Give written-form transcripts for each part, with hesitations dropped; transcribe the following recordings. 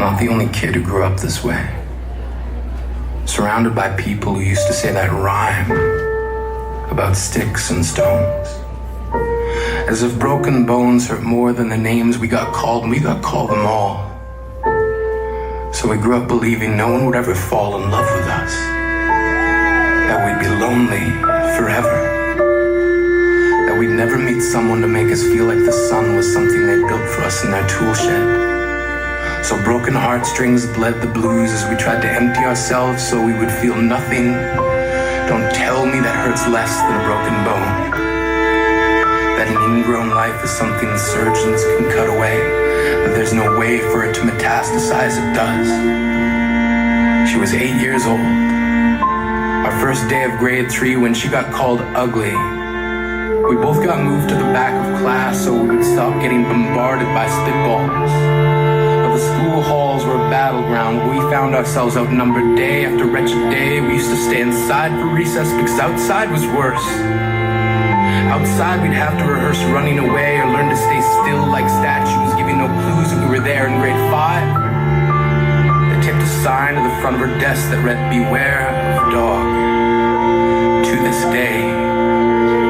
not the only kid who grew up this way. Surrounded by people who used to say that rhyme about sticks and stones. As if broken bones hurt more than the names we got called, and we got called them all. So we grew up believing no one would ever fall in love with us. That we'd be lonely forever. That we'd never meet someone to make us feel like the sun was something they built for us in their tool shed. So broken heartstrings bled the blues as we tried to empty ourselves so we would feel nothing. Don't tell me that hurts less than a broken bone. That an ingrown life is something surgeons can cut away, that there's no way for it to metastasize, it does. She was 8 years old. Our first day of grade 3 when she got called ugly. We both got moved to the back of class so we would stop getting bombarded by spitballs. But the school halls were a battleground where we found ourselves outnumbered day after wretched day. We used to stay inside for recess because outside was worse. Outside we'd have to rehearse running away or learn to stay still like statues, giving no clues that we were there in grade 5. They tipped a sign to the front of her desk that read, "Beware of dog." To this day,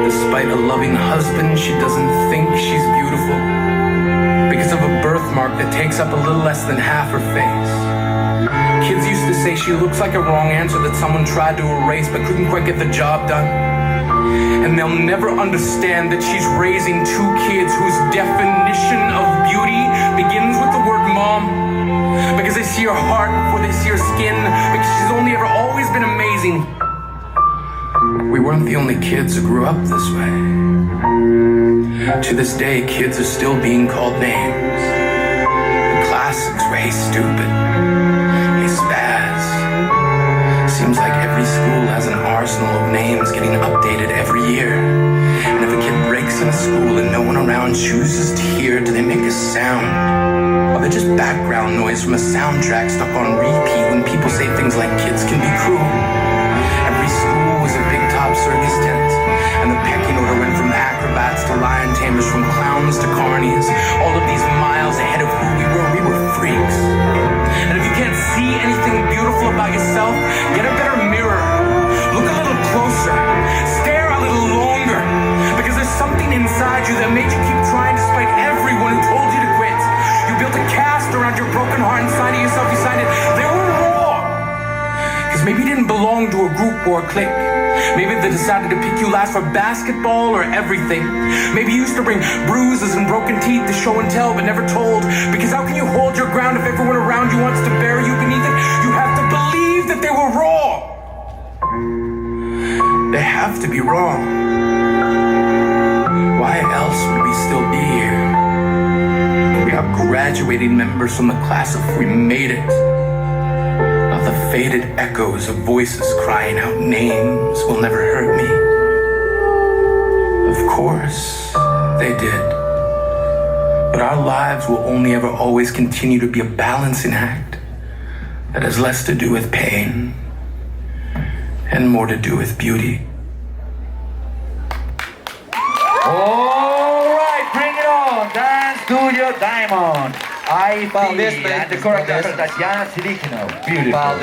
despite a loving husband, she doesn't think she's beautiful because of a birthmark that takes up a little less than half her face. Kids used to say she looks like a wrong answer that someone tried to erase but couldn't quite get the job done. And they'll never understand that she's raising 2 kids whose definition of beauty begins with the word mom. Because they see her heart before they see her skin, because she's only ever always been amazing. We weren't the only kids who grew up this way. To this day, kids are still being called names. The classics were, "Hey stupid," "Hey spaz." Seems like every school has an arsenal of names getting updated every year. And if a kid breaks in a school and no one around chooses to hear, do they make a sound? Or they're just background noise from a soundtrack stuck on repeat when people say things like kids can be cruel. Every school was a big top circus tent, and the pecking order went from acrobats to lion tamers, from clowns to carnies. All of these miles ahead of who we were freaks. And if you can't see anything beautiful about yourself, get a better mirror. Look a little closer. Stare a little longer. Because there's something inside you that made you keep trying despite everyone who told you to quit. You built a cast around your broken heart inside of yourself. You decided they were raw. Because maybe you didn't belong to a group or a clique. Maybe they decided to pick you last for basketball or everything. Maybe you used to bring bruises and broken teeth to show and tell but never told. Because how can you hold your ground if everyone around you wants to bury you beneath it? You have to believe that they were raw. They have to be wrong. Why else would we still be here? We are graduating members from the class of we made it. Not the faded echoes of voices crying out names will never hurt me. Of course, they did. But our lives will only ever always continue to be a balancing act that has less to do with pain and more to do with beauty. All right, bring it on, Dance Studio Diamond. I feel the choreographer Tatjana Čilikina. Beautiful.